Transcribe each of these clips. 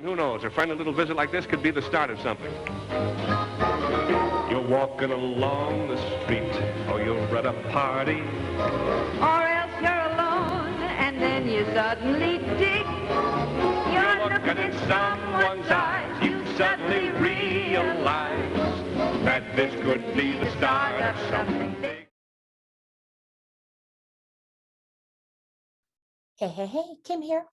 Who knows, a friendly little visit like this could be the start of something. You're walking along the street, or you're at a party, Or else you're alone, and then you suddenly dig. You're looking in someone's eyes, you suddenly realize that this could be the start of something big. Hey, Kim here.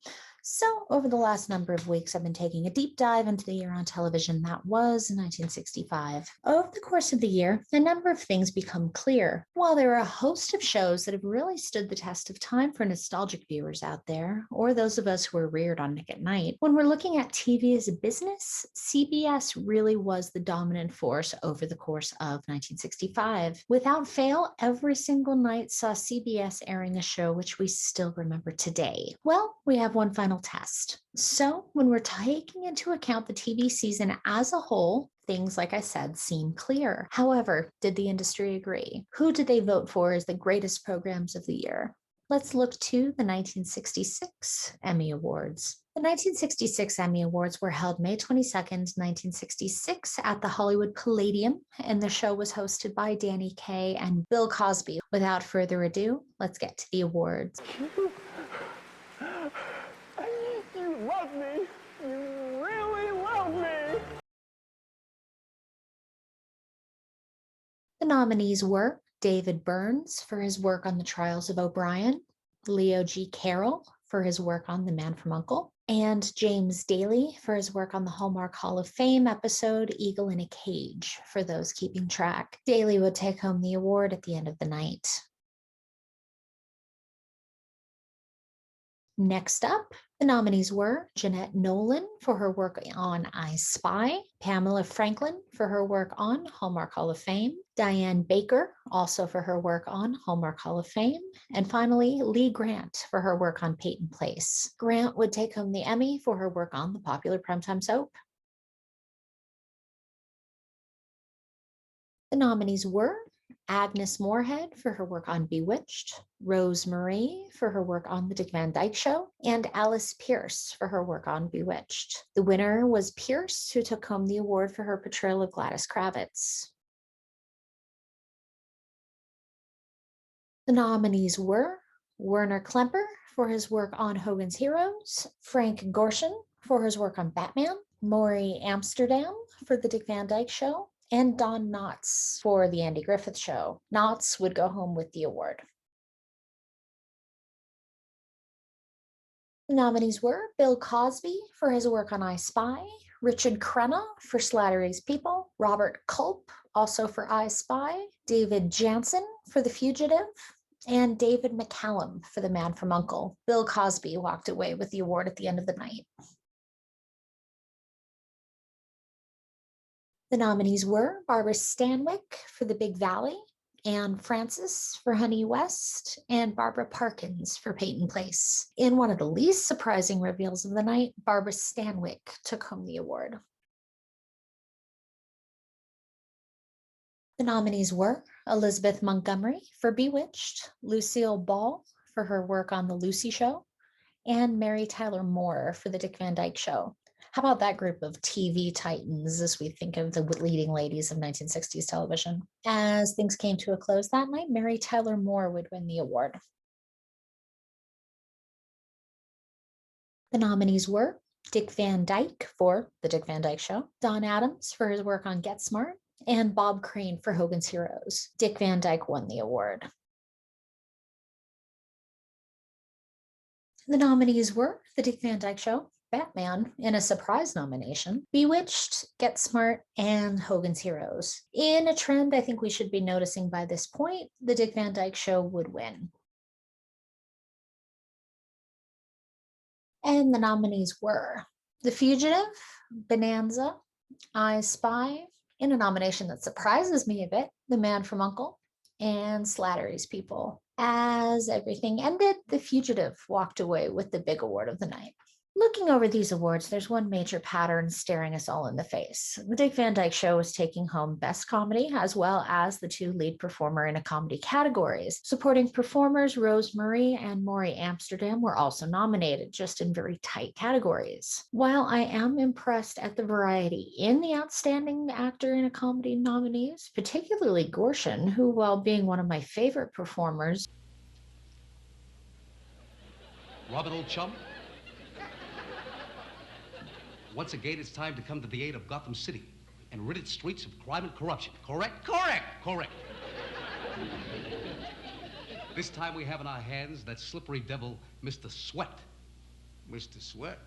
So over the last number of weeks, I've been taking a deep dive into the year on television that was 1965. Over the course of the year, a number of things become clear. While there are a host of shows that have really stood the test of time for nostalgic viewers out there, or those of us who are reared on Nick at Night, when we're looking at TV as a business, CBS really was the dominant force over the course of 1965. Without fail, every single night saw CBS airing a show which we still remember today. Well, we have one final test. So when we're taking into account the TV season as a whole, things, like I said, seem clear. However, did the industry agree? Who did they vote for as the greatest programs of the year? Let's look to the 1966 Emmy Awards. The 1966 Emmy Awards were held May 22nd, 1966 at the Hollywood Palladium, and the show was hosted by Danny Kaye and Bill Cosby. Without further ado, let's get to the awards. You love me. You really love me. The nominees were David Burns for his work on the Trials of O'Brien, Leo G. Carroll for his work on The Man from U.N.C.L.E., and James Daly for his work on the Hallmark Hall of Fame episode Eagle in a Cage, for those keeping track. Daly would take home the award at the end of the night. Next up, the nominees were Jeanette Nolan for her work on I Spy, Pamela Franklin for her work on Hallmark Hall of Fame, Diane Baker also for her work on Hallmark Hall of Fame, and finally Lee Grant for her work on Peyton Place. Grant would take home the Emmy for her work on the popular primetime soap. The nominees were Agnes Moorehead for her work on Bewitched, Rose Marie for her work on The Dick Van Dyke Show, and Alice Pierce for her work on Bewitched. The winner was Pierce, who took home the award for her portrayal of Gladys Kravitz. The nominees were Werner Klemper for his work on Hogan's Heroes, Frank Gorshin for his work on Batman, Maury Amsterdam for The Dick Van Dyke Show, and Don Knotts for The Andy Griffith Show. Knotts would go home with the award. The nominees were Bill Cosby for his work on I Spy, Richard Crenna for Slattery's People, Robert Culp also for I Spy, David Jansen for The Fugitive, and David McCallum for The Man from U.N.C.L.E. Bill Cosby walked away with the award at the end of the night. The nominees were Barbara Stanwyck for The Big Valley, Anne Francis for Honey West, and Barbara Parkins for Peyton Place. In one of the least surprising reveals of the night, Barbara Stanwyck took home the award. The nominees were Elizabeth Montgomery for Bewitched, Lucille Ball for her work on The Lucy Show, and Mary Tyler Moore for The Dick Van Dyke Show. How about that group of TV titans as we think of the leading ladies of 1960s television? As things came to a close that night, Mary Tyler Moore would win the award. The nominees were Dick Van Dyke for The Dick Van Dyke Show, Don Adams for his work on Get Smart, and Bob Crane for Hogan's Heroes. Dick Van Dyke won the award. The nominees were The Dick Van Dyke Show, Batman in a surprise nomination, Bewitched, Get Smart, and Hogan's Heroes. In a trend I think we should be noticing by this point, The Dick Van Dyke Show would win. And the nominees were The Fugitive, Bonanza, I Spy, in a nomination that surprises me a bit, The Man from U.N.C.L.E., and Slattery's People. As everything ended, The Fugitive walked away with the big award of the night. Looking over these awards, there's one major pattern staring us all in the face. The Dick Van Dyke Show is taking home Best Comedy, as well as the 2 lead performer in a comedy categories. Supporting performers Rose Marie and Maury Amsterdam were also nominated, just in very tight categories. While I am impressed at the variety in the Outstanding Actor in a Comedy nominees, particularly Gorshin, who, while being one of my favorite performers, Robin, old chum? Once again, it's time to come to the aid of Gotham City and rid its streets of crime and corruption. Correct? Correct! Correct. This time we have in our hands that slippery devil, Mr. Sweat. Mr. Sweat?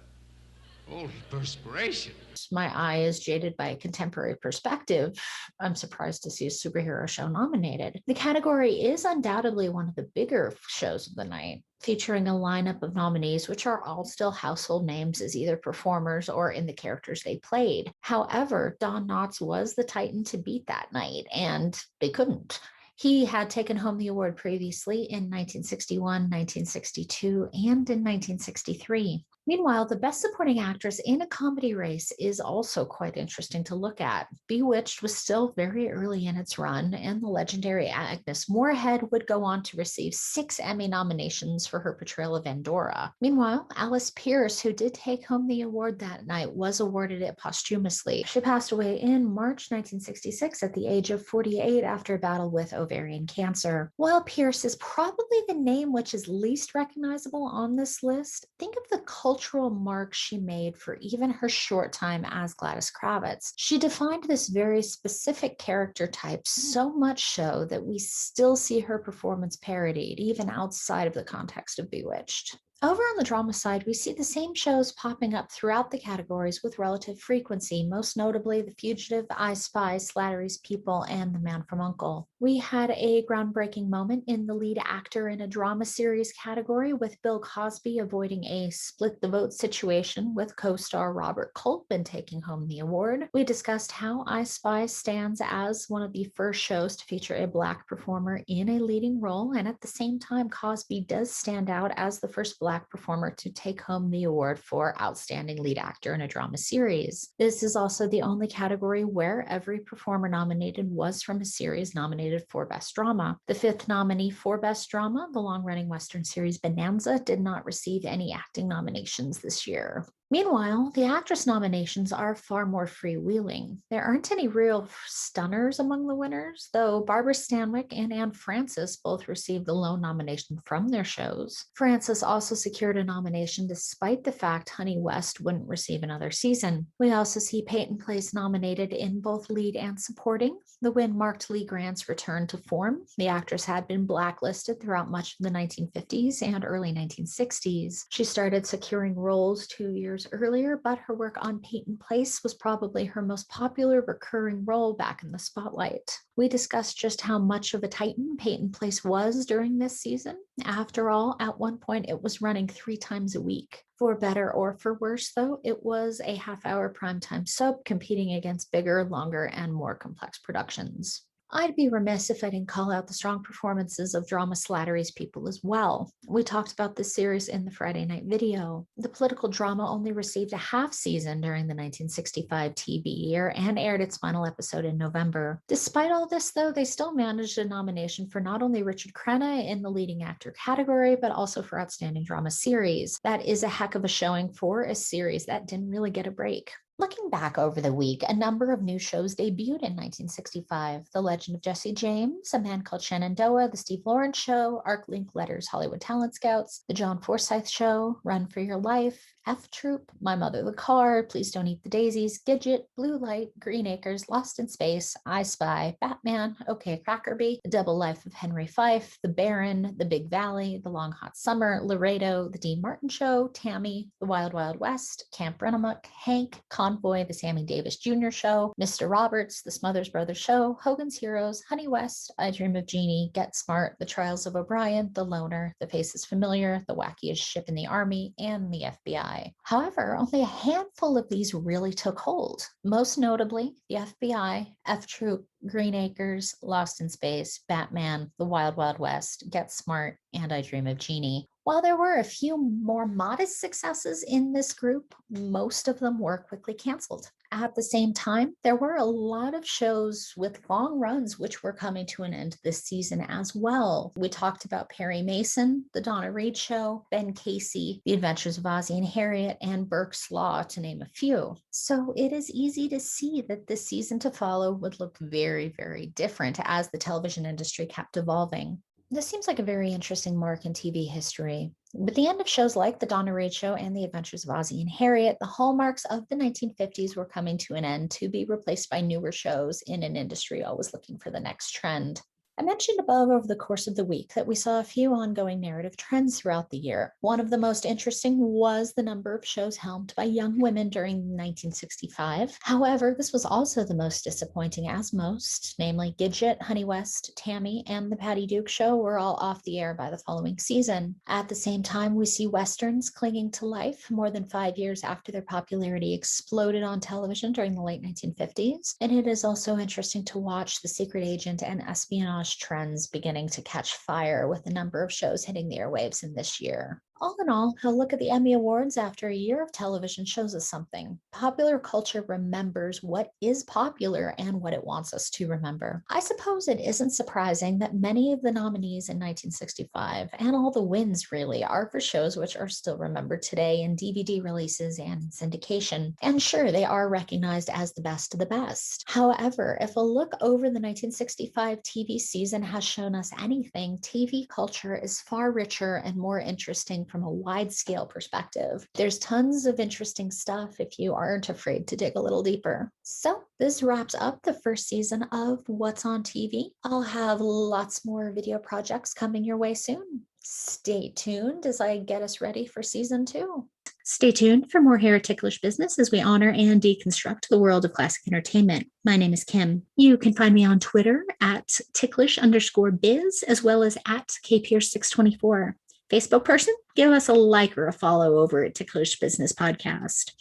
Holy perspiration. my eye is jaded by a contemporary perspective, I'm surprised to see a superhero show nominated. The category is undoubtedly one of the bigger shows of the night, featuring a lineup of nominees, which are all still household names as either performers or in the characters they played. However, Don Knotts was the Titan to beat that night, and they couldn't. He had taken home the award previously in 1961, 1962, and in 1963. Meanwhile, the Best Supporting Actress in a Comedy race is also quite interesting to look at. Bewitched was still very early in its run, and the legendary Agnes Moorehead would go on to receive 6 Emmy nominations for her portrayal of Endora. Meanwhile, Alice Pierce, who did take home the award that night, was awarded it posthumously. She passed away in March 1966 at the age of 48 after a battle with ovarian cancer. While Pierce is probably the name which is least recognizable on this list, think of the cultural mark she made for even her short time as Gladys Kravitz. She defined this very specific character type, so much so that we still see her performance parodied even outside of the context of Bewitched. Over on the drama side, we see the same shows popping up throughout the categories with relative frequency, most notably The Fugitive, I Spy, Slattery's People, and The Man from U.N.C.L.E. We had a groundbreaking moment in the lead actor in a drama series category, with Bill Cosby avoiding a split the vote situation with co-star Robert Culp taking home the award. We discussed how I Spy stands as one of the first shows to feature a Black performer in a leading role, and at the same time, Cosby does stand out as the first Black performer to take home the award for Outstanding Lead Actor in a Drama Series. This is also the only category where every performer nominated was from a series nominated for Best Drama. The 5th nominee for Best Drama, the long-running Western series Bonanza, did not receive any acting nominations this year. Meanwhile, the actress nominations are far more freewheeling. There aren't any real stunners among the winners, though Barbara Stanwyck and Anne Francis both received the lone nomination from their shows. Francis also secured a nomination despite the fact Honey West wouldn't receive another season. We also see Peyton Place nominated in both lead and supporting. The win marked Lee Grant's return to form. The actress had been blacklisted throughout much of the 1950s and early 1960s. She started securing roles 2 years earlier, but her work on Peyton Place was probably her most popular recurring role back in the spotlight. We discussed just how much of a titan Peyton Place was during this season. After all, at one point it was running 3 times a week. For better or for worse, though, it was a half-hour primetime soap competing against bigger, longer, and more complex productions. I'd be remiss if I didn't call out the strong performances of drama Slattery's People as well. We talked about this series in the Friday night video. The political drama only received a half season during the 1965 TV year and aired its final episode in November. Despite all this, though, they still managed a nomination for not only Richard Crenna in the leading actor category, but also for Outstanding Drama Series. That is a heck of a showing for a series that didn't really get a break. Looking back over the week, a number of new shows debuted in 1965. The Legend of Jesse James, A Man Called Shenandoah, The Steve Lawrence Show, Arc Link Letters Hollywood Talent Scouts, The John Forsythe Show, Run for Your Life, F Troop, My Mother the Car, Please Don't Eat the Daisies, Gidget, Blue Light, Green Acres, Lost in Space, I Spy, Batman, OK Crackerby, The Double Life of Henry Fife, The Baron, The Big Valley, The Long Hot Summer, Laredo, The Dean Martin Show, Tammy, The Wild Wild West, Camp Renamuk, Hank, Convoy, The Sammy Davis Jr. Show, Mr. Roberts, The Smothers Brothers Show, Hogan's Heroes, Honey West, I Dream of Jeannie, Get Smart, The Trials of O'Brien, The Loner, The Faces Familiar, The Wackiest Ship in the Army, and The FBI. However, only a handful of these really took hold, most notably The FBI, F Troop, Green Acres, Lost in Space, Batman, The Wild Wild West, Get Smart, and I Dream of Jeannie. While there were a few more modest successes in this group, most of them were quickly canceled. At the same time, there were a lot of shows with long runs which were coming to an end this season as well. We talked about Perry Mason, The Donna Reed Show, Ben Casey, The Adventures of Ozzie and Harriet, and Burke's Law, to name a few. So it is easy to see that this season to follow would look very, very different as the television industry kept evolving. This seems like a very interesting mark in TV history. With the end of shows like The Donna Reed Show and The Adventures of Ozzie and Harriet, the hallmarks of the 1950s were coming to an end to be replaced by newer shows in an industry always looking for the next trend. I mentioned above over the course of the week that we saw a few ongoing narrative trends throughout the year. One of the most interesting was the number of shows helmed by young women during 1965. However, this was also the most disappointing, as most, namely Gidget, Honey West, Tammy, and The Patty Duke Show, were all off the air by the following season. At the same time, we see Westerns clinging to life more than 5 years after their popularity exploded on television during the late 1950s. And it is also interesting to watch the secret agent and espionage trends beginning to catch fire with the number of shows hitting the airwaves in this year. All in all, a look at the Emmy Awards after a year of television shows us something. Popular culture remembers what is popular and what it wants us to remember. I suppose it isn't surprising that many of the nominees in 1965, and all the wins really, are for shows which are still remembered today in DVD releases and in syndication. And sure, they are recognized as the best of the best. However, if a look over the 1965 TV season has shown us anything, TV culture is far richer and more interesting from a wide scale perspective. There's tons of interesting stuff if you aren't afraid to dig a little deeper. So this wraps up the first season of What's on TV. I'll have lots more video projects coming your way soon. Stay tuned as I get us ready for season 2. Stay tuned for more here at Ticklish Business as we honor and deconstruct the world of classic entertainment. My name is Kim. You can find me on Twitter at ticklish_biz as well as at kpierce624. Facebook person, give us a like or a follow over at Ticklish Business Podcast.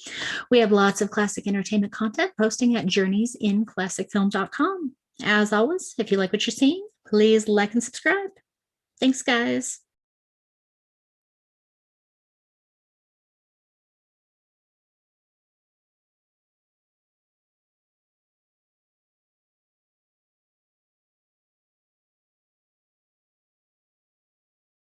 We have lots of classic entertainment content posting at journeysinclassicfilm.com. As always, if you like what you're seeing, please like and subscribe. Thanks, guys.